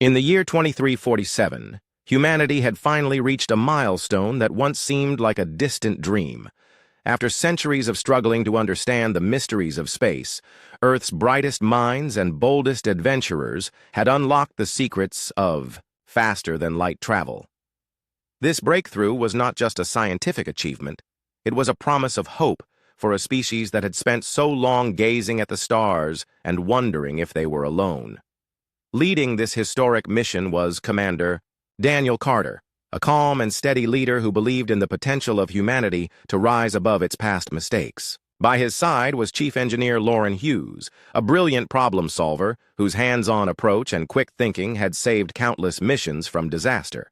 In the year 2347, humanity had finally reached a milestone that once seemed like a distant dream. After centuries of struggling to understand the mysteries of space, Earth's brightest minds and boldest adventurers had unlocked the secrets of faster-than-light travel. This breakthrough was not just a scientific achievement, it was a promise of hope for a species that had spent so long gazing at the stars and wondering if they were alone. Leading this historic mission was Commander Daniel Carter, a calm and steady leader who believed in the potential of humanity to rise above its past mistakes. By his side was Chief Engineer Lauren Hughes, a brilliant problem solver whose hands-on approach and quick thinking had saved countless missions from disaster.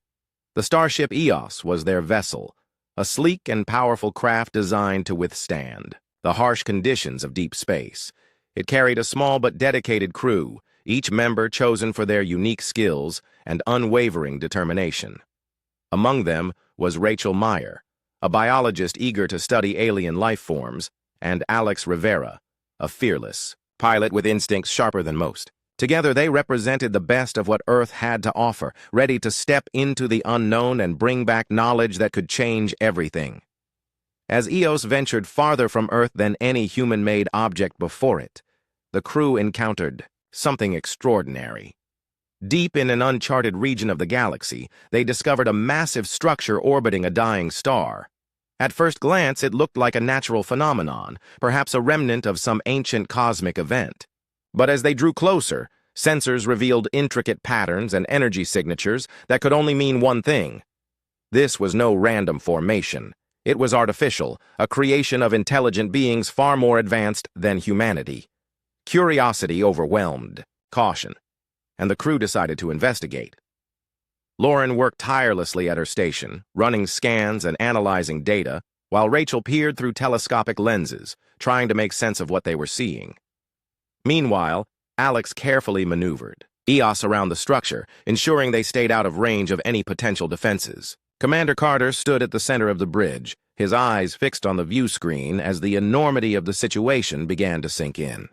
The starship Eos was their vessel, a sleek and powerful craft designed to withstand the harsh conditions of deep space. It carried a small but dedicated crew, each member chosen for their unique skills and unwavering determination. Among them was Rachel Meyer, a biologist eager to study alien life forms, and Alex Rivera, a fearless pilot with instincts sharper than most. Together they represented the best of what Earth had to offer, ready to step into the unknown and bring back knowledge that could change everything. As Eos ventured farther from Earth than any human-made object before it, the crew encountered something extraordinary. Deep in an uncharted region of the galaxy, they discovered a massive structure orbiting a dying star. At first glance, it looked like a natural phenomenon, perhaps a remnant of some ancient cosmic event. But as they drew closer, sensors revealed intricate patterns and energy signatures that could only mean one thing. This was no random formation. It was artificial, a creation of intelligent beings far more advanced than humanity. Curiosity overwhelmed caution, and the crew decided to investigate. Lauren worked tirelessly at her station, running scans and analyzing data, while Rachel peered through telescopic lenses, trying to make sense of what they were seeing. Meanwhile, Alex carefully maneuvered Eos around the structure, ensuring they stayed out of range of any potential defenses. Commander Carter stood at the center of the bridge, his eyes fixed on the view screen as the enormity of the situation began to sink in.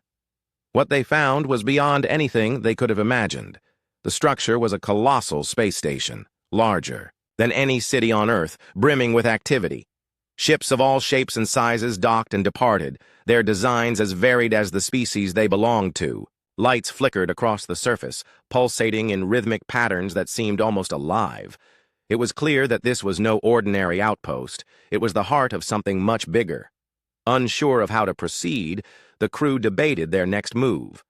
What they found was beyond anything they could have imagined. The structure was a colossal space station, larger than any city on Earth, brimming with activity. Ships of all shapes and sizes docked and departed, their designs as varied as the species they belonged to. Lights flickered across the surface, pulsating in rhythmic patterns that seemed almost alive. It was clear that this was no ordinary outpost. It was the heart of something much bigger. Unsure of how to proceed, the crew debated their next move.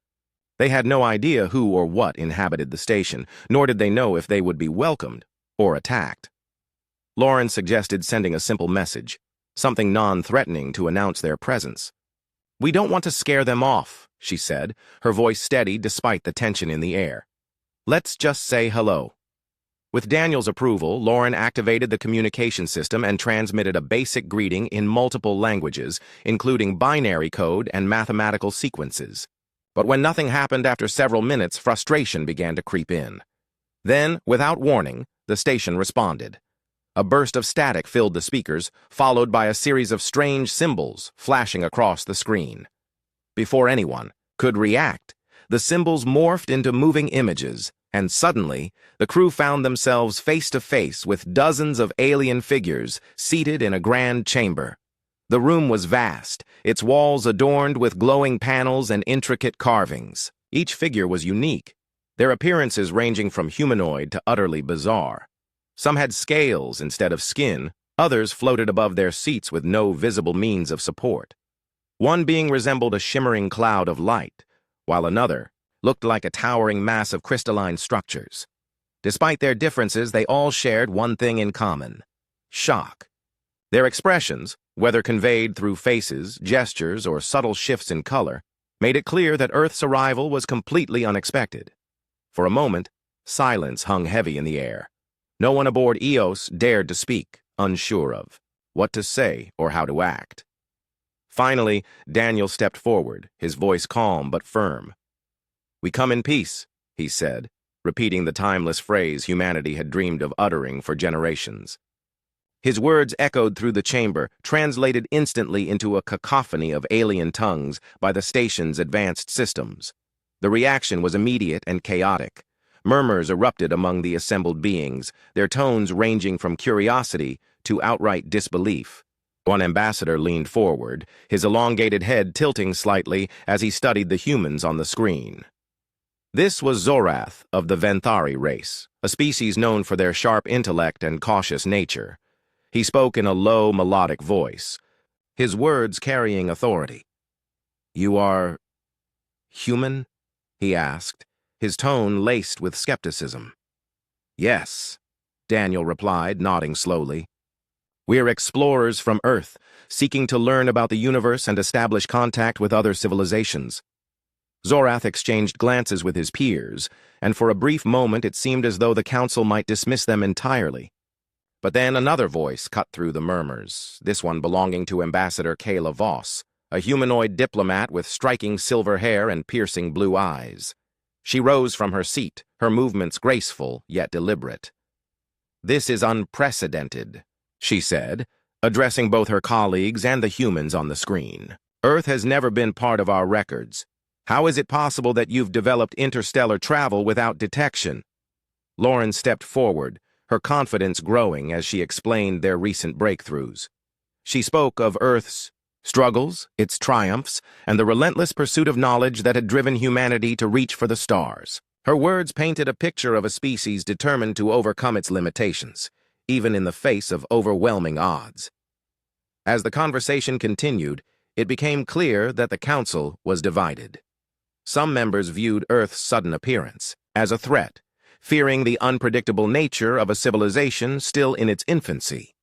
They had no idea who or what inhabited the station, nor did they know if they would be welcomed or attacked. Lauren suggested sending a simple message, something non-threatening to announce their presence. "We don't want to scare them off," she said, her voice steady despite the tension in the air. "Let's just say hello." With Daniel's approval, Lauren activated the communication system and transmitted a basic greeting in multiple languages, including binary code and mathematical sequences. But when nothing happened after several minutes, frustration began to creep in. Then, without warning, the station responded. A burst of static filled the speakers, followed by a series of strange symbols flashing across the screen. Before anyone could react, the symbols morphed into moving images, and suddenly, the crew found themselves face-to-face with dozens of alien figures seated in a grand chamber. The room was vast, its walls adorned with glowing panels and intricate carvings. Each figure was unique, their appearances ranging from humanoid to utterly bizarre. Some had scales instead of skin, others floated above their seats with no visible means of support. One being resembled a shimmering cloud of light, while another looked like a towering mass of crystalline structures. Despite their differences, they all shared one thing in common: shock. Their expressions, whether conveyed through faces, gestures, or subtle shifts in color, made it clear that Earth's arrival was completely unexpected. For a moment, silence hung heavy in the air. No one aboard Eos dared to speak, unsure of what to say or how to act. Finally, Daniel stepped forward, his voice calm but firm. "We come in peace," he said, repeating the timeless phrase humanity had dreamed of uttering for generations. His words echoed through the chamber, translated instantly into a cacophony of alien tongues by the station's advanced systems. The reaction was immediate and chaotic. Murmurs erupted among the assembled beings, their tones ranging from curiosity to outright disbelief. One ambassador leaned forward, his elongated head tilting slightly as he studied the humans on the screen. This was Zorath of the Venthari race, a species known for their sharp intellect and cautious nature. He spoke in a low, melodic voice, his words carrying authority. "You are human?" he asked, his tone laced with skepticism. "Yes," Daniel replied, nodding slowly. "We're explorers from Earth, seeking to learn about the universe and establish contact with other civilizations." Zorath exchanged glances with his peers, and for a brief moment it seemed as though the council might dismiss them entirely. But then another voice cut through the murmurs, this one belonging to Ambassador Kayla Voss, a humanoid diplomat with striking silver hair and piercing blue eyes. She rose from her seat, her movements graceful yet deliberate. "This is unprecedented," she said, addressing both her colleagues and the humans on the screen. "Earth has never been part of our records. How is it possible that you've developed interstellar travel without detection?" Lauren stepped forward, her confidence growing as she explained their recent breakthroughs. She spoke of Earth's struggles, its triumphs, and the relentless pursuit of knowledge that had driven humanity to reach for the stars. Her words painted a picture of a species determined to overcome its limitations, even in the face of overwhelming odds. As the conversation continued, it became clear that the council was divided. Some members viewed Earth's sudden appearance as a threat, fearing the unpredictable nature of a civilization still in its infancy.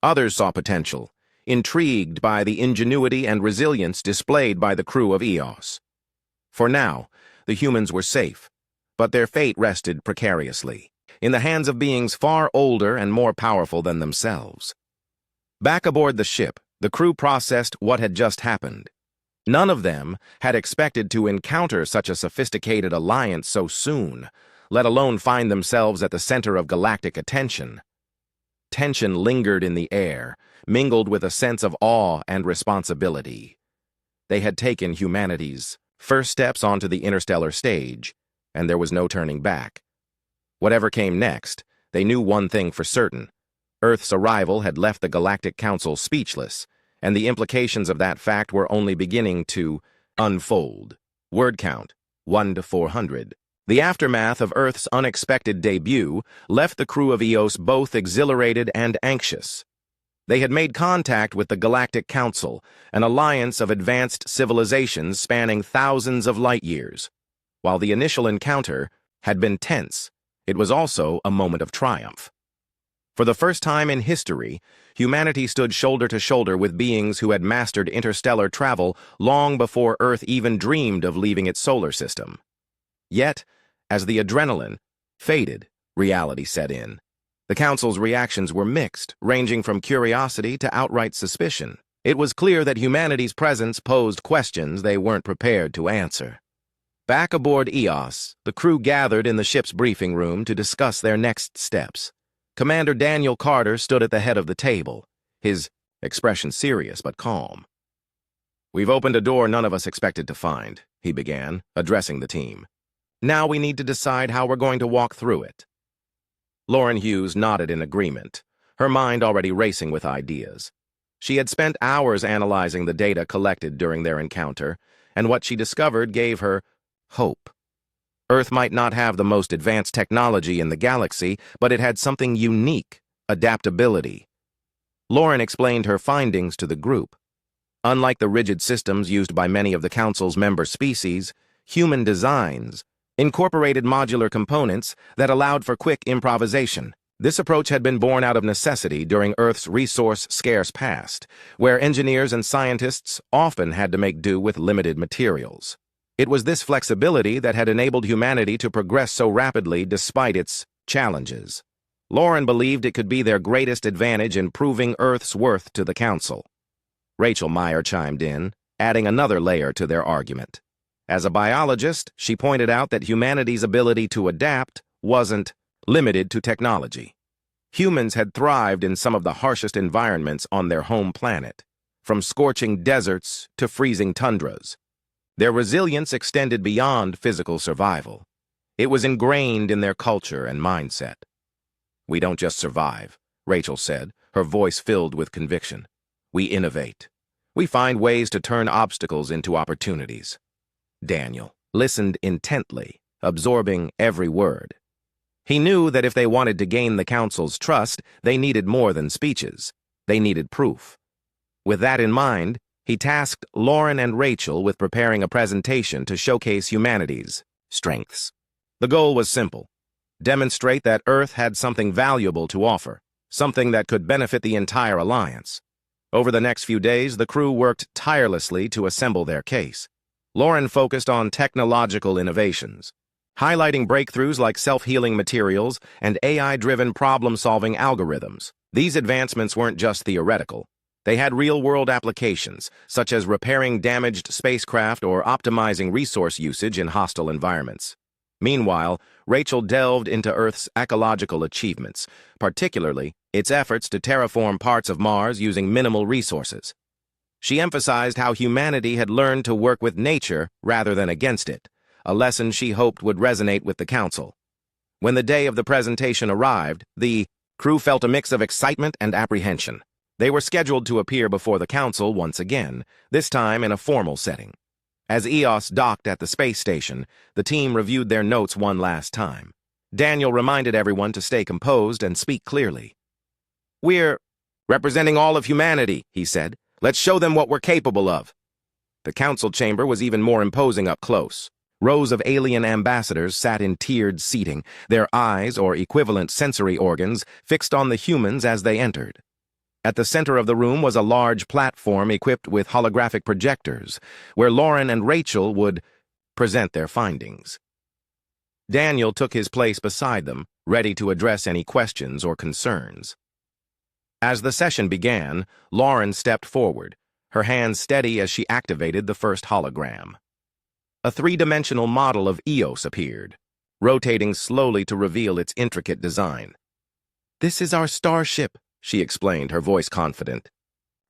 Others saw potential, intrigued by the ingenuity and resilience displayed by the crew of EOS. For now, the humans were safe, but their fate rested precariously, in the hands of beings far older and more powerful than themselves. Back aboard the ship, the crew processed what had just happened. None of them had expected to encounter such a sophisticated alliance so soon, let alone find themselves at the center of galactic attention. Tension lingered in the air, mingled with a sense of awe and responsibility. They had taken humanity's first steps onto the interstellar stage, and there was no turning back. Whatever came next, they knew one thing for certain. Earth's arrival had left the Galactic Council speechless, and the implications of that fact were only beginning to unfold. Word count, 1 to 400. The aftermath of Earth's unexpected debut left the crew of EOS both exhilarated and anxious. They had made contact with the Galactic Council, an alliance of advanced civilizations spanning thousands of light years. While the initial encounter had been tense, it was also a moment of triumph. For the first time in history, humanity stood shoulder to shoulder with beings who had mastered interstellar travel long before Earth even dreamed of leaving its solar system. Yet, as the adrenaline faded, reality set in. The Council's reactions were mixed, ranging from curiosity to outright suspicion. It was clear that humanity's presence posed questions they weren't prepared to answer. Back aboard EOS, the crew gathered in the ship's briefing room to discuss their next steps. Commander Daniel Carter stood at the head of the table, his expression serious but calm. "We've opened a door none of us expected to find," he began, addressing the team. "Now we need to decide how we're going to walk through it." Lauren Hughes nodded in agreement, her mind already racing with ideas. She had spent hours analyzing the data collected during their encounter, and what she discovered gave her hope. Earth might not have the most advanced technology in the galaxy, but it had something unique: adaptability. Lauren explained her findings to the group. Unlike the rigid systems used by many of the Council's member species, human designs incorporated modular components that allowed for quick improvisation. This approach had been born out of necessity during Earth's resource-scarce past, where engineers and scientists often had to make do with limited materials. It was this flexibility that had enabled humanity to progress so rapidly despite its challenges. Lauren believed it could be their greatest advantage in proving Earth's worth to the Council. Rachel Meyer chimed in, adding another layer to their argument. As a biologist, she pointed out that humanity's ability to adapt wasn't limited to technology. Humans had thrived in some of the harshest environments on their home planet, from scorching deserts to freezing tundras. Their resilience extended beyond physical survival. It was ingrained in their culture and mindset. "We don't just survive," Rachel said, her voice filled with conviction. "We innovate. We find ways to turn obstacles into opportunities." Daniel listened intently, absorbing every word. He knew that if they wanted to gain the council's trust, they needed more than speeches. They needed proof. With that in mind, he tasked Lauren and Rachel with preparing a presentation to showcase humanity's strengths. The goal was simple: demonstrate that Earth had something valuable to offer, something that could benefit the entire alliance. Over the next few days, the crew worked tirelessly to assemble their case. Lauren focused on technological innovations, highlighting breakthroughs like self-healing materials and AI-driven problem-solving algorithms. These advancements weren't just theoretical. They had real-world applications, such as repairing damaged spacecraft or optimizing resource usage in hostile environments. Meanwhile, Rachel delved into Earth's ecological achievements, particularly its efforts to terraform parts of Mars using minimal resources. She emphasized how humanity had learned to work with nature rather than against it, a lesson she hoped would resonate with the Council. When the day of the presentation arrived, the crew felt a mix of excitement and apprehension. They were scheduled to appear before the Council once again, this time in a formal setting. As EOS docked at the space station, the team reviewed their notes one last time. Daniel reminded everyone to stay composed and speak clearly. "We're representing all of humanity," he said. "Let's show them what we're capable of." The council chamber was even more imposing up close. Rows of alien ambassadors sat in tiered seating, their eyes, or equivalent sensory organs, fixed on the humans as they entered. At the center of the room was a large platform equipped with holographic projectors, where Lauren and Rachel would present their findings. Daniel took his place beside them, ready to address any questions or concerns. As the session began, Lauren stepped forward, her hands steady as she activated the first hologram. A three-dimensional model of Eos appeared, rotating slowly to reveal its intricate design. "This is our starship," she explained, her voice confident.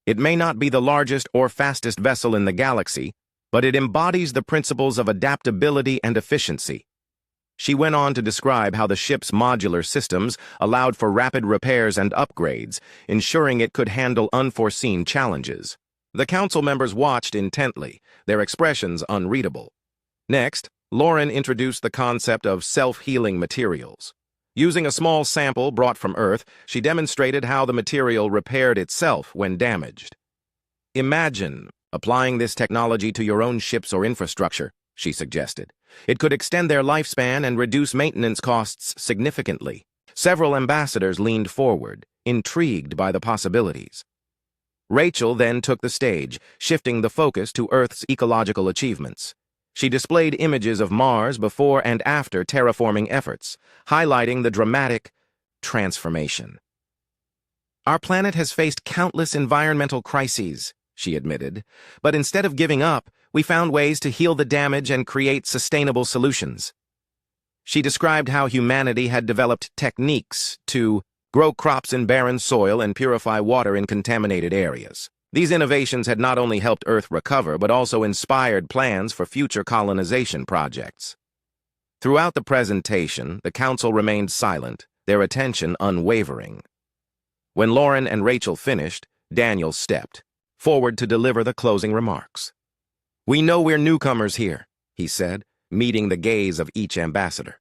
"It may not be the largest or fastest vessel in the galaxy, but it embodies the principles of adaptability and efficiency." She went on to describe how the ship's modular systems allowed for rapid repairs and upgrades, ensuring it could handle unforeseen challenges. The council members watched intently, their expressions unreadable. Next, Lauren introduced the concept of self-healing materials. Using a small sample brought from Earth, she demonstrated how the material repaired itself when damaged. "Imagine applying this technology to your own ships or infrastructure," she suggested. "It could extend their lifespan and reduce maintenance costs significantly." Several ambassadors leaned forward, intrigued by the possibilities. Rachel then took the stage, shifting the focus to Earth's ecological achievements. She displayed images of Mars before and after terraforming efforts, highlighting the dramatic transformation. "Our planet has faced countless environmental crises," she admitted, "but instead of giving up, we found ways to heal the damage and create sustainable solutions." She described how humanity had developed techniques to grow crops in barren soil and purify water in contaminated areas. These innovations had not only helped Earth recover, but also inspired plans for future colonization projects. Throughout the presentation, the council remained silent, their attention unwavering. When Lauren and Rachel finished, Daniel stepped forward to deliver the closing remarks. "We know we're newcomers here," he said, meeting the gaze of each ambassador.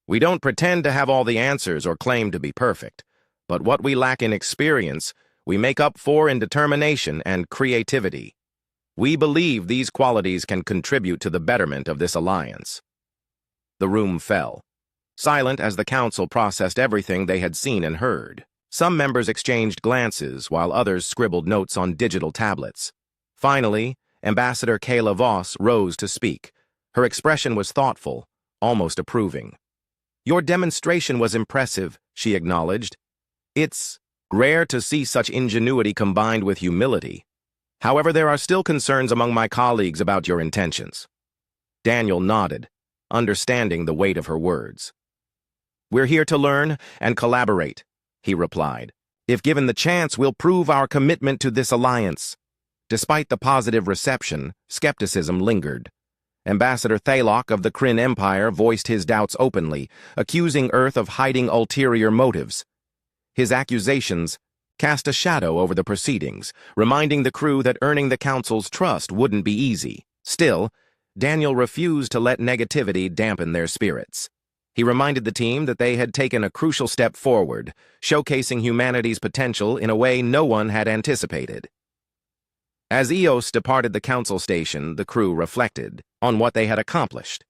"We don't pretend to have all the answers or claim to be perfect, but what we lack in experience, we make up for in determination and creativity. We believe these qualities can contribute to the betterment of this alliance." The room fell, silent as the council processed everything they had seen and heard. Some members exchanged glances, while others scribbled notes on digital tablets. Finally, Ambassador Kayla Voss rose to speak. Her expression was thoughtful, almost approving. "Your demonstration was impressive," she acknowledged. "It's rare to see such ingenuity combined with humility. However, there are still concerns among my colleagues about your intentions." Daniel nodded, understanding the weight of her words. "We're here to learn and collaborate," he replied. "If given the chance, we'll prove our commitment to this alliance." Despite the positive reception, skepticism lingered. Ambassador Thalok of the Kryn Empire voiced his doubts openly, accusing Earth of hiding ulterior motives. His accusations cast a shadow over the proceedings, reminding the crew that earning the Council's trust wouldn't be easy. Still, Daniel refused to let negativity dampen their spirits. He reminded the team that they had taken a crucial step forward, showcasing humanity's potential in a way no one had anticipated. As Eos departed the Council station, the crew reflected on what they had accomplished.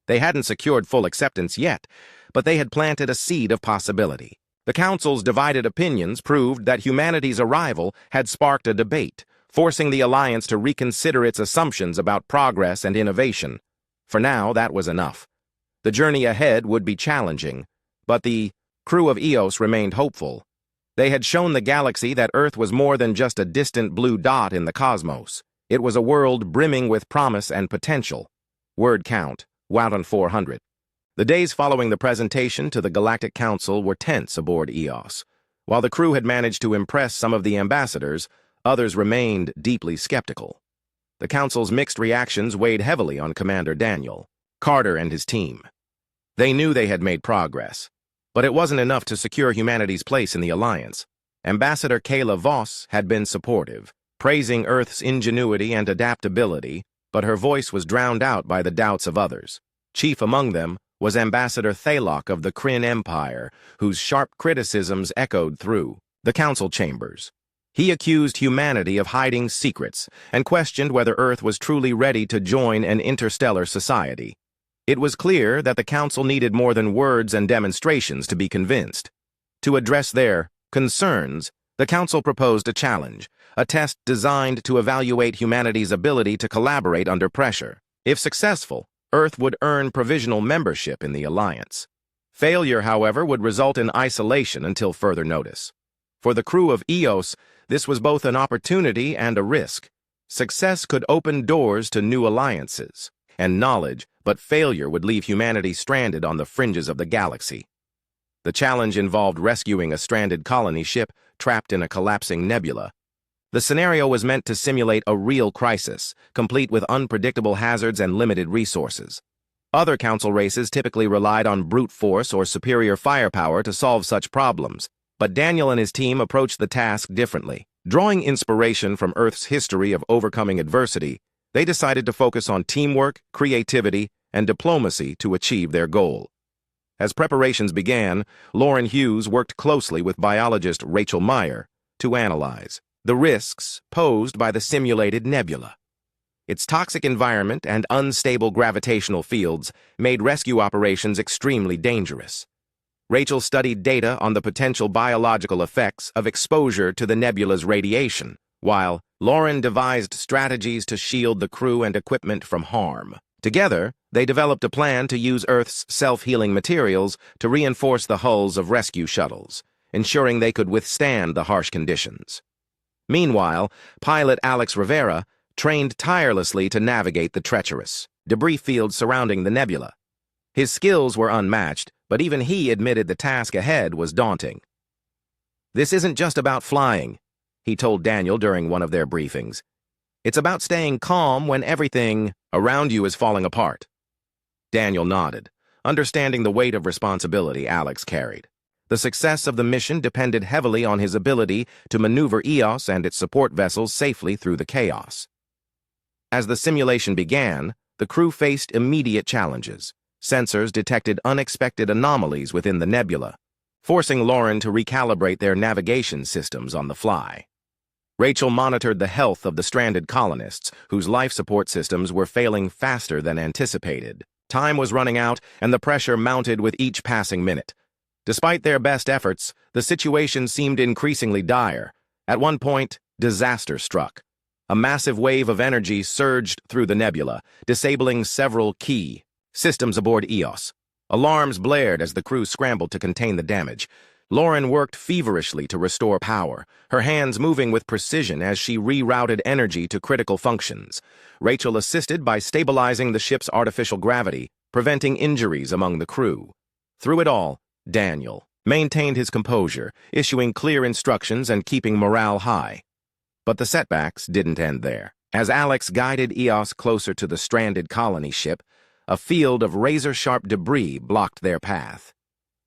They hadn't secured full acceptance yet, but they had planted a seed of possibility. The Council's divided opinions proved that humanity's arrival had sparked a debate, forcing the Alliance to reconsider its assumptions about progress and innovation. For now, that was enough. The journey ahead would be challenging, but the crew of Eos remained hopeful. They had shown the galaxy that Earth was more than just a distant blue dot in the cosmos. It was a world brimming with promise and potential. Word count, 1,400. The days following the presentation to the Galactic Council were tense aboard Eos. While the crew had managed to impress some of the ambassadors, others remained deeply skeptical. The Council's mixed reactions weighed heavily on Commander Daniel, Carter, and his team. They knew they had made progress, but it wasn't enough to secure humanity's place in the Alliance. Ambassador Kayla Voss had been supportive, praising Earth's ingenuity and adaptability, but her voice was drowned out by the doubts of others. Chief among them was Ambassador Thalok of the Kryn Empire, whose sharp criticisms echoed through the Council chambers. He accused humanity of hiding secrets and questioned whether Earth was truly ready to join an interstellar society. It was clear that the Council needed more than words and demonstrations to be convinced. To address their concerns, the Council proposed a challenge, a test designed to evaluate humanity's ability to collaborate under pressure. If successful, Earth would earn provisional membership in the Alliance. Failure, however, would result in isolation until further notice. For the crew of Eos, this was both an opportunity and a risk. Success could open doors to new alliances and knowledge, but failure would leave humanity stranded on the fringes of the galaxy. The challenge involved rescuing a stranded colony ship trapped in a collapsing nebula. The scenario was meant to simulate a real crisis, complete with unpredictable hazards and limited resources. Other Council races typically relied on brute force or superior firepower to solve such problems, but Daniel and his team approached the task differently. Drawing inspiration from Earth's history of overcoming adversity, they decided to focus on teamwork, creativity, and diplomacy to achieve their goal. As preparations began, Lauren Hughes worked closely with biologist Rachel Meyer to analyze the risks posed by the simulated nebula. Its toxic environment and unstable gravitational fields made rescue operations extremely dangerous. Rachel studied data on the potential biological effects of exposure to the nebula's radiation, while Lauren devised strategies to shield the crew and equipment from harm. Together, they developed a plan to use Earth's self-healing materials to reinforce the hulls of rescue shuttles, ensuring they could withstand the harsh conditions. Meanwhile, pilot Alex Rivera trained tirelessly to navigate the treacherous debris fields surrounding the nebula. His skills were unmatched, but even he admitted the task ahead was daunting. "This isn't just about flying," he told Daniel during one of their briefings. "It's about staying calm when everything around you is falling apart." Daniel nodded, understanding the weight of responsibility Alex carried. The success of the mission depended heavily on his ability to maneuver Eos and its support vessels safely through the chaos. As the simulation began, the crew faced immediate challenges. Sensors detected unexpected anomalies within the nebula, forcing Lauren to recalibrate their navigation systems on the fly. Rachel monitored the health of the stranded colonists, whose life support systems were failing faster than anticipated. Time was running out, and the pressure mounted with each passing minute. Despite their best efforts, the situation seemed increasingly dire. At one point, disaster struck. A massive wave of energy surged through the nebula, disabling several key systems aboard Eos. Alarms blared as the crew scrambled to contain the damage. Lauren worked feverishly to restore power, her hands moving with precision as she rerouted energy to critical functions. Rachel assisted by stabilizing the ship's artificial gravity, preventing injuries among the crew. Through it all, Daniel maintained his composure, issuing clear instructions and keeping morale high. But the setbacks didn't end there. As Alex guided Eos closer to the stranded colony ship, a field of razor-sharp debris blocked their path.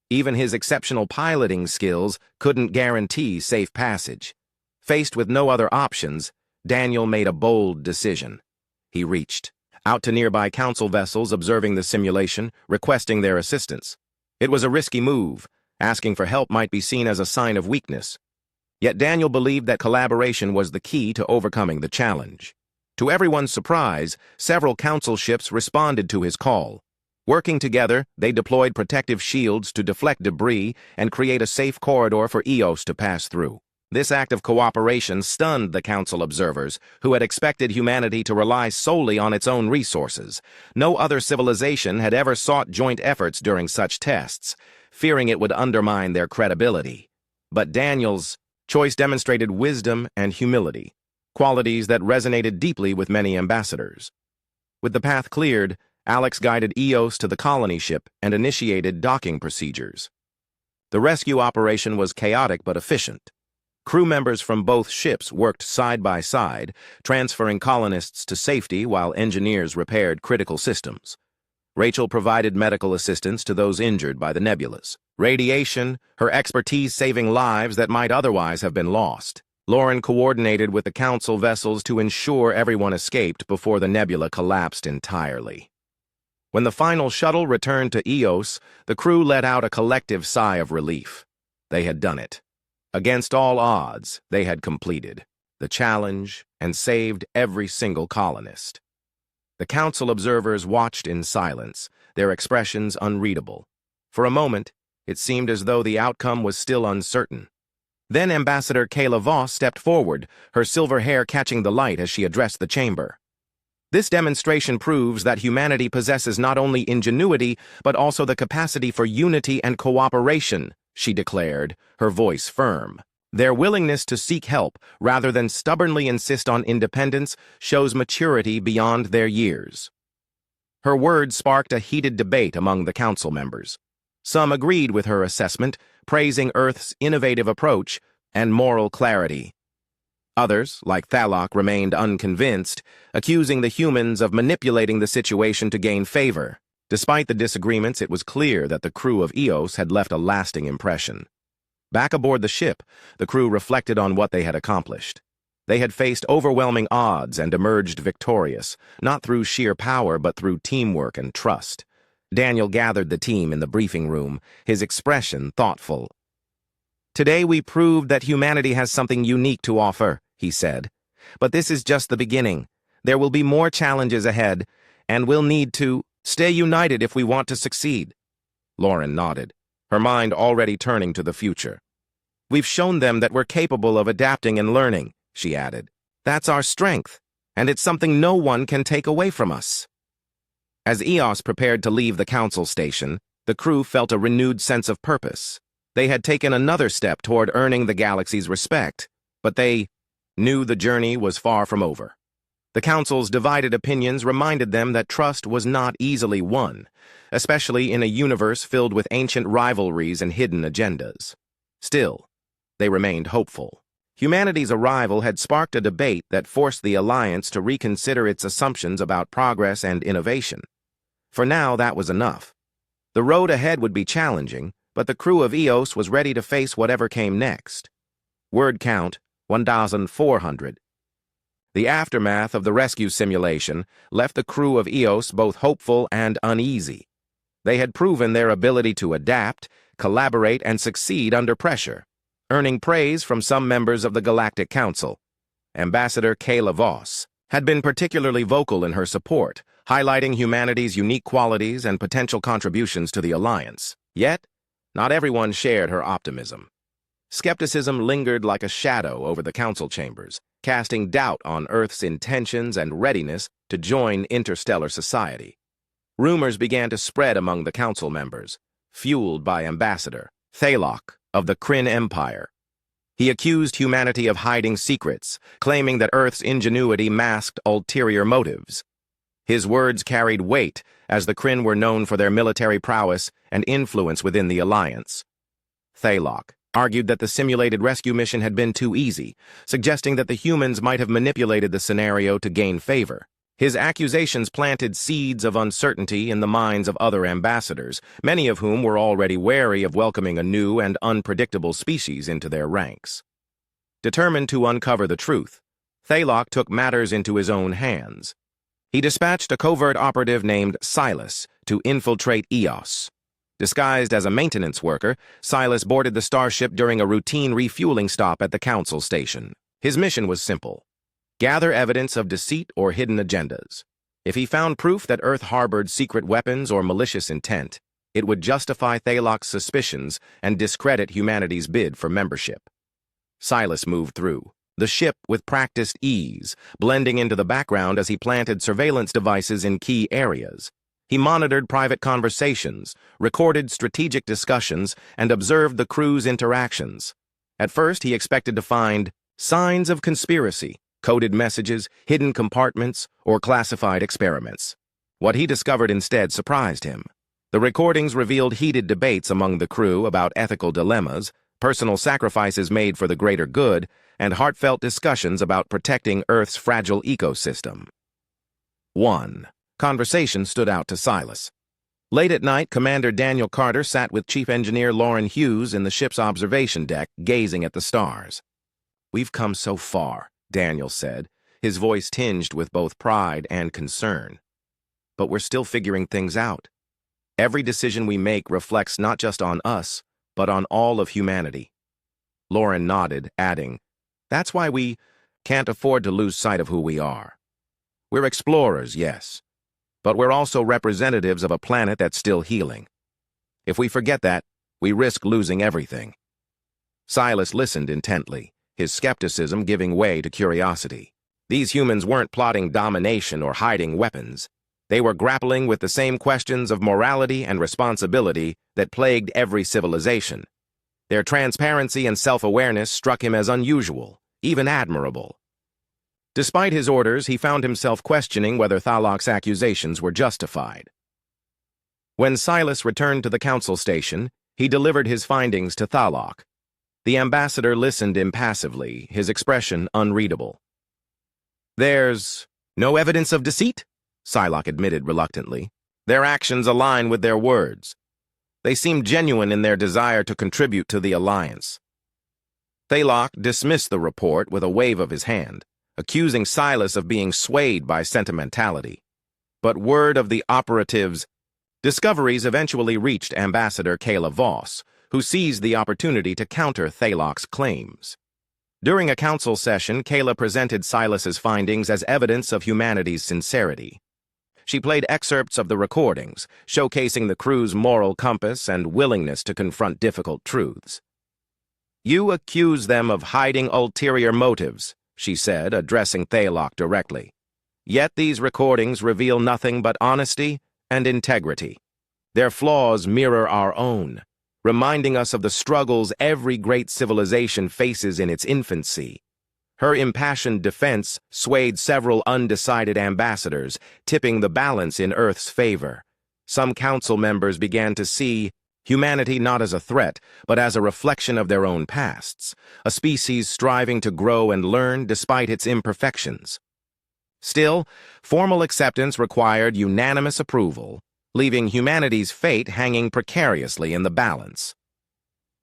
Even his exceptional piloting skills couldn't guarantee safe passage. Faced with no other options, Daniel made a bold decision. He reached out to nearby council vessels observing the simulation, requesting their assistance. It was a risky move. Asking for help might be seen as a sign of weakness. Yet Daniel believed that collaboration was the key to overcoming the challenge. To everyone's surprise, several council ships responded to his call. Working together, they deployed protective shields to deflect debris and create a safe corridor for Eos to pass through. This act of cooperation stunned the council observers, who had expected humanity to rely solely on its own resources. No other civilization had ever sought joint efforts during such tests, fearing it would undermine their credibility. But Daniel's choice demonstrated wisdom and humility, qualities that resonated deeply with many ambassadors. With the path cleared, Alex guided Eos to the colony ship and initiated docking procedures. The rescue operation was chaotic but efficient. Crew members from both ships worked side by side, transferring colonists to safety while engineers repaired critical systems. Rachel provided medical assistance to those injured by the nebulas. Radiation, her expertise saving lives that might otherwise have been lost. Lauren coordinated with the council vessels to ensure everyone escaped before the nebula collapsed entirely. When the final shuttle returned to Eos, the crew let out a collective sigh of relief. They had done it. Against all odds, they had completed the challenge and saved every single colonist. The council observers watched in silence, their expressions unreadable. For a moment, it seemed as though the outcome was still uncertain. Then Ambassador Kayla Voss stepped forward, her silver hair catching the light as she addressed the chamber. This demonstration proves that humanity possesses not only ingenuity, but also the capacity for unity and cooperation, she declared, her voice firm. Their willingness to seek help, rather than stubbornly insist on independence, shows maturity beyond their years. Her words sparked a heated debate among the council members. Some agreed with her assessment, praising Earth's innovative approach and moral clarity. Others, like Thalok, remained unconvinced, accusing the humans of manipulating the situation to gain favor. Despite the disagreements, it was clear that the crew of Eos had left a lasting impression. Back aboard the ship, the crew reflected on what they had accomplished. They had faced overwhelming odds and emerged victorious, not through sheer power but through teamwork and trust. Daniel gathered the team in the briefing room, his expression thoughtful. "Today we proved that humanity has something unique to offer," he said. "But this is just the beginning. There will be more challenges ahead, and we'll need to stay united if we want to succeed." Lauren nodded, her mind already turning to the future. "We've shown them that we're capable of adapting and learning," she added. "That's our strength, and it's something no one can take away from us." As Eos prepared to leave the council station, the crew felt a renewed sense of purpose. They had taken another step toward earning the galaxy's respect, but they knew the journey was far from over. The council's divided opinions reminded them that trust was not easily won, especially in a universe filled with ancient rivalries and hidden agendas. Still, they remained hopeful. Humanity's arrival had sparked a debate that forced the Alliance to reconsider its assumptions about progress and innovation. For now, that was enough. The road ahead would be challenging, but the crew of Eos was ready to face whatever came next. Word count, 1,400. The aftermath of the rescue simulation left the crew of Eos both hopeful and uneasy. They had proven their ability to adapt, collaborate, and succeed under pressure, earning praise from some members of the Galactic Council. Ambassador Kayla Voss had been particularly vocal in her support, highlighting humanity's unique qualities and potential contributions to the Alliance. Yet, not everyone shared her optimism. Skepticism lingered like a shadow over the council chambers, casting doubt on Earth's intentions and readiness to join interstellar society. Rumors began to spread among the council members, fueled by Ambassador Thalok of the Kryn Empire. He accused humanity of hiding secrets, claiming that Earth's ingenuity masked ulterior motives. His words carried weight, as the Kryn were known for their military prowess and influence within the Alliance. Thalok, argued that the simulated rescue mission had been too easy, suggesting that the humans might have manipulated the scenario to gain favor. His accusations planted seeds of uncertainty in the minds of other ambassadors, many of whom were already wary of welcoming a new and unpredictable species into their ranks. Determined to uncover the truth, Thalok took matters into his own hands. He dispatched a covert operative named Silas to infiltrate Eos. Disguised as a maintenance worker, Silas boarded the starship during a routine refueling stop at the council station. His mission was simple: gather evidence of deceit or hidden agendas. If he found proof that Earth harbored secret weapons or malicious intent, it would justify Thalok's suspicions and discredit humanity's bid for membership. Silas moved through the ship with practiced ease, blending into the background as he planted surveillance devices in key areas. He monitored private conversations, recorded strategic discussions, and observed the crew's interactions. At first, he expected to find signs of conspiracy, coded messages, hidden compartments, or classified experiments. What he discovered instead surprised him. The recordings revealed heated debates among the crew about ethical dilemmas, personal sacrifices made for the greater good, and heartfelt discussions about protecting Earth's fragile ecosystem. 1. Conversation stood out to Silas. Late at night, Commander Daniel Carter sat with Chief Engineer Lauren Hughes in the ship's observation deck, gazing at the stars. "We've come so far," Daniel said, his voice tinged with both pride and concern. "But we're still figuring things out. Every decision we make reflects not just on us, but on all of humanity." Lauren nodded, adding, "That's why we can't afford to lose sight of who we are. We're explorers, yes, but we're also representatives of a planet that's still healing. If we forget that, we risk losing everything." Silas listened intently, his skepticism giving way to curiosity. These humans weren't plotting domination or hiding weapons. They were grappling with the same questions of morality and responsibility that plagued every civilization. Their transparency and self-awareness struck him as unusual, even admirable. Despite his orders, he found himself questioning whether Thalok's accusations were justified. When Silas returned to the council station, he delivered his findings to Thalok. The ambassador listened impassively, his expression unreadable. "There's no evidence of deceit?" Thalok admitted reluctantly. "Their actions align with their words. They seem genuine in their desire to contribute to the Alliance." Thalok dismissed the report with a wave of his hand, accusing Silas of being swayed by sentimentality. But word of the operative's discoveries eventually reached Ambassador Kayla Voss, who seized the opportunity to counter Thalok's claims. During a council session, Kayla presented Silas's findings as evidence of humanity's sincerity. She played excerpts of the recordings, showcasing the crew's moral compass and willingness to confront difficult truths. "You accuse them of hiding ulterior motives," she said, addressing Thalok directly. "Yet these recordings reveal nothing but honesty and integrity. Their flaws mirror our own, reminding us of the struggles every great civilization faces in its infancy." Her impassioned defense swayed several undecided ambassadors, tipping the balance in Earth's favor. Some council members began to see humanity not as a threat, but as a reflection of their own pasts, a species striving to grow and learn despite its imperfections. Still, formal acceptance required unanimous approval, leaving humanity's fate hanging precariously in the balance.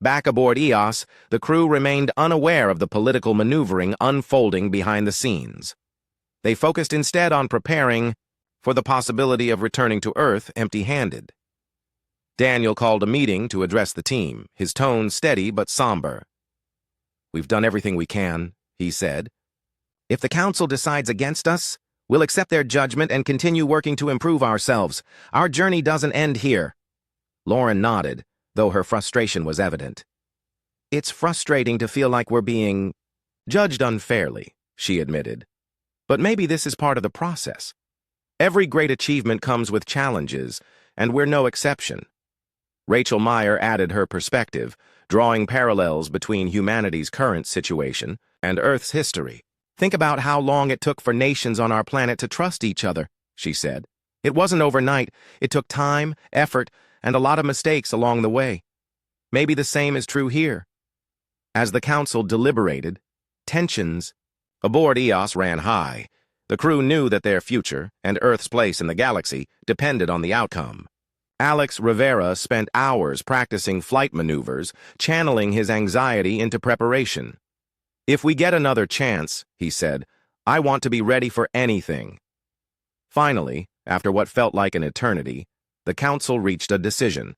Back aboard Eos, the crew remained unaware of the political maneuvering unfolding behind the scenes. They focused instead on preparing for the possibility of returning to Earth empty-handed. Daniel called a meeting to address the team, his tone steady but somber. "We've done everything we can," he said. "If the Council decides against us, we'll accept their judgment and continue working to improve ourselves. Our journey doesn't end here." Lauren nodded, though her frustration was evident. "It's frustrating to feel like we're being judged unfairly," she admitted. "But maybe this is part of the process. Every great achievement comes with challenges, and we're no exception." Rachel Meyer added her perspective, drawing parallels between humanity's current situation and Earth's history. "Think about how long it took for nations on our planet to trust each other," she said. "It wasn't overnight. It took time, effort, and a lot of mistakes along the way. Maybe the same is true here. As the council deliberated, tensions aboard Eos ran high. The crew knew that their future and Earth's place in the galaxy depended on the outcome. Alex Rivera spent hours practicing flight maneuvers, channeling his anxiety into preparation. "If we get another chance," he said, "I want to be ready for anything." Finally, after what felt like an eternity, the council reached a decision.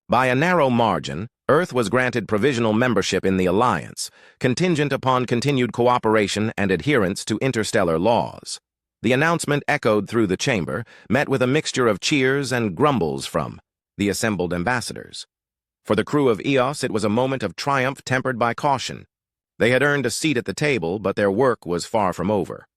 By a narrow margin, Earth was granted provisional membership in the Alliance, contingent upon continued cooperation and adherence to interstellar laws. The announcement echoed through the chamber, met with a mixture of cheers and grumbles from the assembled ambassadors. For the crew of Eos, it was a moment of triumph tempered by caution. They had earned a seat at the table, but their work was far from over.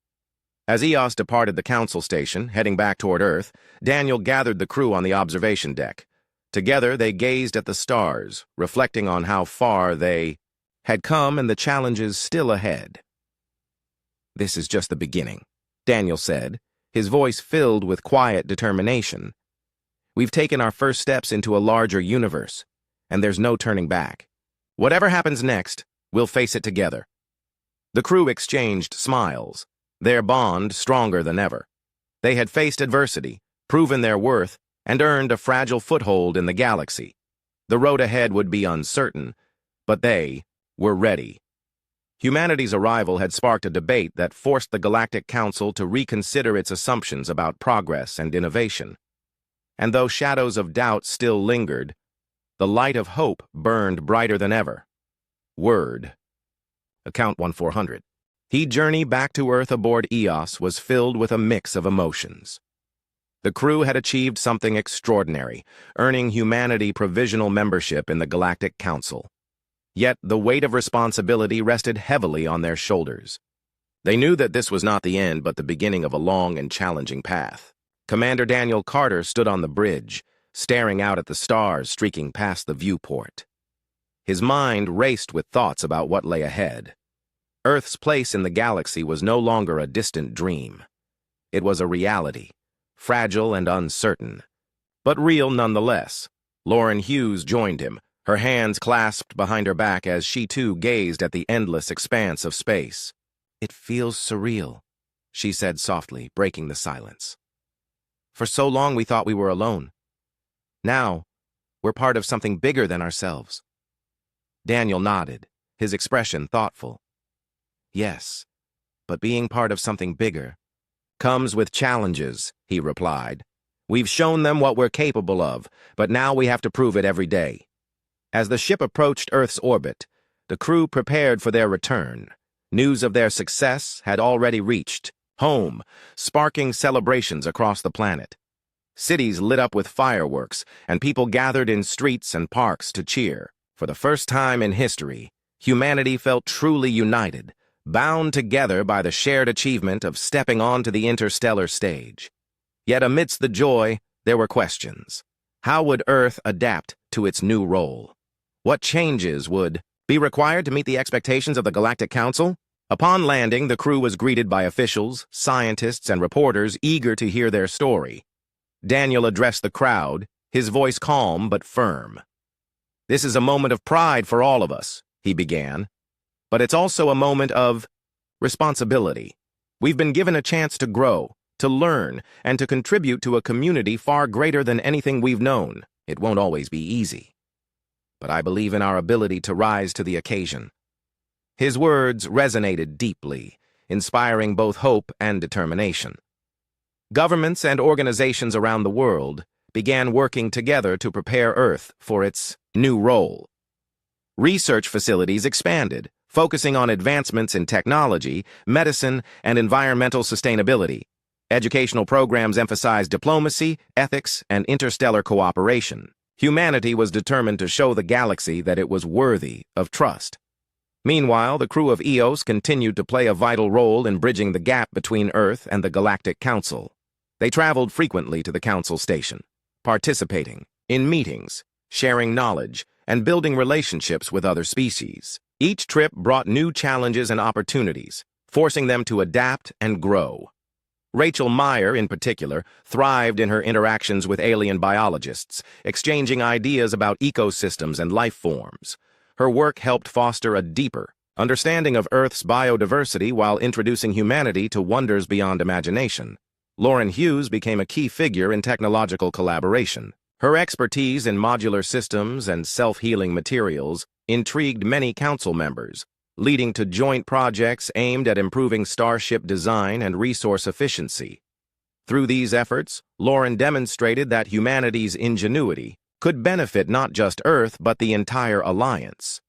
As Eos departed the council station, heading back toward Earth, Daniel gathered the crew on the observation deck. Together, they gazed at the stars, reflecting on how far they had come and the challenges still ahead. "This is just the beginning," Daniel said, his voice filled with quiet determination. "We've taken our first steps into a larger universe, and there's no turning back. Whatever happens next, we'll face it together." The crew exchanged smiles, their bond stronger than ever. They had faced adversity, proven their worth, and earned a fragile foothold in the galaxy. The road ahead would be uncertain, but they were ready. Humanity's arrival had sparked a debate that forced the Galactic Council to reconsider its assumptions about progress and innovation. And though shadows of doubt still lingered, the light of hope burned brighter than ever. Word. Account 1400. He journey back to Earth aboard Eos was filled with a mix of emotions. The crew had achieved something extraordinary, earning humanity provisional membership in the Galactic Council. Yet the weight of responsibility rested heavily on their shoulders. They knew that this was not the end, but the beginning of a long and challenging path. Commander Daniel Carter stood on the bridge, staring out at the stars streaking past the viewport. His mind raced with thoughts about what lay ahead. Earth's place in the galaxy was no longer a distant dream. It was a reality. Fragile and uncertain, but real nonetheless. Lauren Hughes joined him, her hands clasped behind her back as she too gazed at the endless expanse of space. "It feels surreal," she said softly, breaking the silence. "For so long we thought we were alone. Now, we're part of something bigger than ourselves." Daniel nodded, his expression thoughtful. "Yes, but being part of something bigger comes with challenges," he replied. "We've shown them what we're capable of, but now we have to prove it every day." As the ship approached Earth's orbit, the crew prepared for their return. News of their success had already reached home, sparking celebrations across the planet. Cities lit up with fireworks, and people gathered in streets and parks to cheer. For the first time in history, humanity felt truly united, bound together by the shared achievement of stepping onto the interstellar stage. Yet amidst the joy, there were questions. How would Earth adapt to its new role? What changes would be required to meet the expectations of the Galactic Council? Upon landing, the crew was greeted by officials, scientists, and reporters eager to hear their story. Daniel addressed the crowd, his voice calm but firm. "This is a moment of pride for all of us," he began. "But it's also a moment of responsibility. We've been given a chance to grow, to learn, and to contribute to a community far greater than anything we've known. It won't always be easy. But I believe in our ability to rise to the occasion." His words resonated deeply, inspiring both hope and determination. Governments and organizations around the world began working together to prepare Earth for its new role. Research facilities expanded, focusing on advancements in technology, medicine, and environmental sustainability. Educational programs emphasized diplomacy, ethics, and interstellar cooperation. Humanity was determined to show the galaxy that it was worthy of trust. Meanwhile, the crew of Eos continued to play a vital role in bridging the gap between Earth and the Galactic Council. They traveled frequently to the Council station, participating in meetings, sharing knowledge, and building relationships with other species. Each trip brought new challenges and opportunities, forcing them to adapt and grow. Rachel Meyer, in particular, thrived in her interactions with alien biologists, exchanging ideas about ecosystems and life forms. Her work helped foster a deeper understanding of Earth's biodiversity while introducing humanity to wonders beyond imagination. Lauren Hughes became a key figure in technological collaboration. Her expertise in modular systems and self-healing materials intrigued many council members, leading to joint projects aimed at improving starship design and resource efficiency. Through these efforts, Lauren demonstrated that humanity's ingenuity could benefit not just Earth but the entire alliance.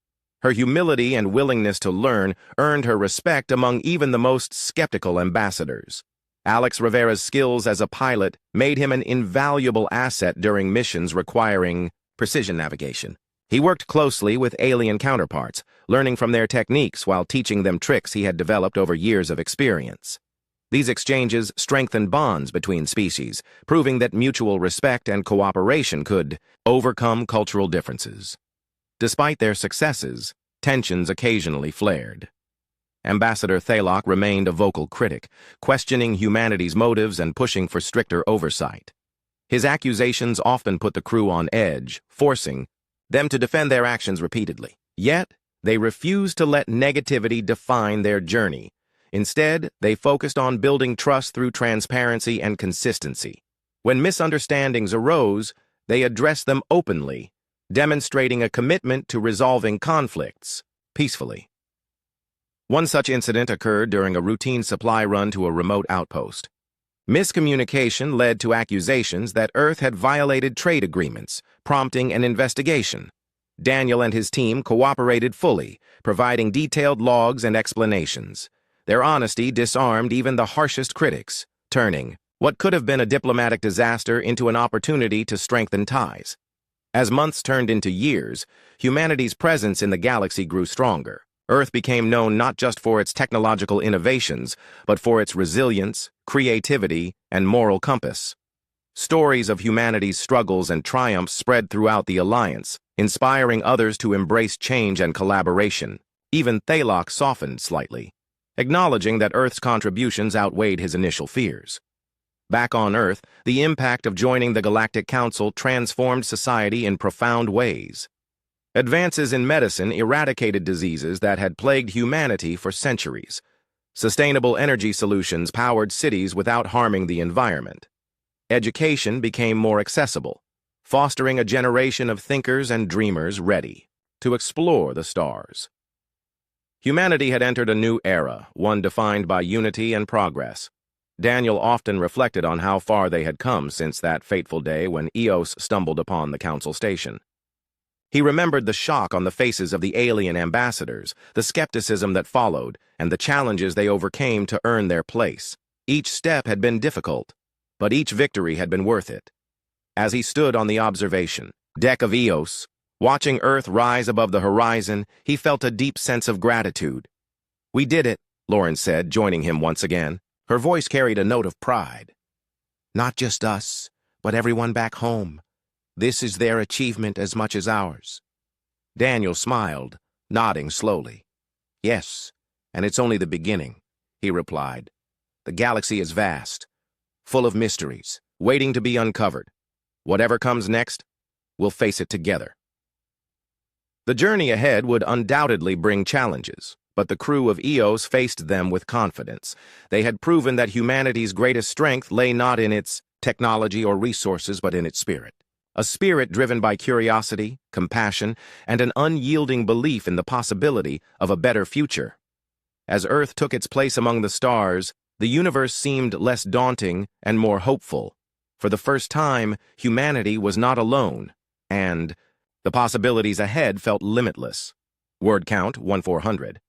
Her humility and willingness to learn earned her respect among even the most skeptical ambassadors. Alex Rivera's skills as a pilot made him an invaluable asset during missions requiring precision navigation. He worked closely with alien counterparts, learning from their techniques while teaching them tricks he had developed over years of experience. These exchanges strengthened bonds between species, proving that mutual respect and cooperation could overcome cultural differences. Despite their successes, tensions occasionally flared. Ambassador Thalok remained a vocal critic, questioning humanity's motives and pushing for stricter oversight. His accusations often put the crew on edge, forcing them to defend their actions repeatedly. Yet, they refused to let negativity define their journey. Instead, they focused on building trust through transparency and consistency. When misunderstandings arose, they addressed them openly, demonstrating a commitment to resolving conflicts peacefully. One such incident occurred during a routine supply run to a remote outpost. Miscommunication led to accusations that Earth had violated trade agreements, prompting an investigation. Daniel and his team cooperated fully, providing detailed logs and explanations. Their honesty disarmed even the harshest critics, turning what could have been a diplomatic disaster into an opportunity to strengthen ties. As months turned into years, humanity's presence in the galaxy grew stronger. Earth became known not just for its technological innovations, but for its resilience, creativity, and moral compass. Stories of humanity's struggles and triumphs spread throughout the Alliance, inspiring others to embrace change and collaboration. Even Thalok softened slightly, acknowledging that Earth's contributions outweighed his initial fears. Back on Earth, the impact of joining the Galactic Council transformed society in profound ways. Advances in medicine eradicated diseases that had plagued humanity for centuries. Sustainable energy solutions powered cities without harming the environment. Education became more accessible, fostering a generation of thinkers and dreamers ready to explore the stars. Humanity had entered a new era, one defined by unity and progress. Daniel often reflected on how far they had come since that fateful day when Eos stumbled upon the council station. He remembered the shock on the faces of the alien ambassadors, the skepticism that followed, and the challenges they overcame to earn their place. Each step had been difficult, but each victory had been worth it. As he stood on the observation deck of Eos, watching Earth rise above the horizon, he felt a deep sense of gratitude. "We did it," Lauren said, joining him once again. Her voice carried a note of pride. "Not just us, but everyone back home. This is their achievement as much as ours." Daniel smiled, nodding slowly. "Yes, and it's only the beginning," he replied. "The galaxy is vast, full of mysteries, waiting to be uncovered. Whatever comes next, we'll face it together." The journey ahead would undoubtedly bring challenges, but the crew of Eos faced them with confidence. They had proven that humanity's greatest strength lay not in its technology or resources, but in its spirit. A spirit driven by curiosity, compassion, and an unyielding belief in the possibility of a better future. As Earth took its place among the stars, the universe seemed less daunting and more hopeful. For the first time, humanity was not alone, and the possibilities ahead felt limitless. Word count 1400.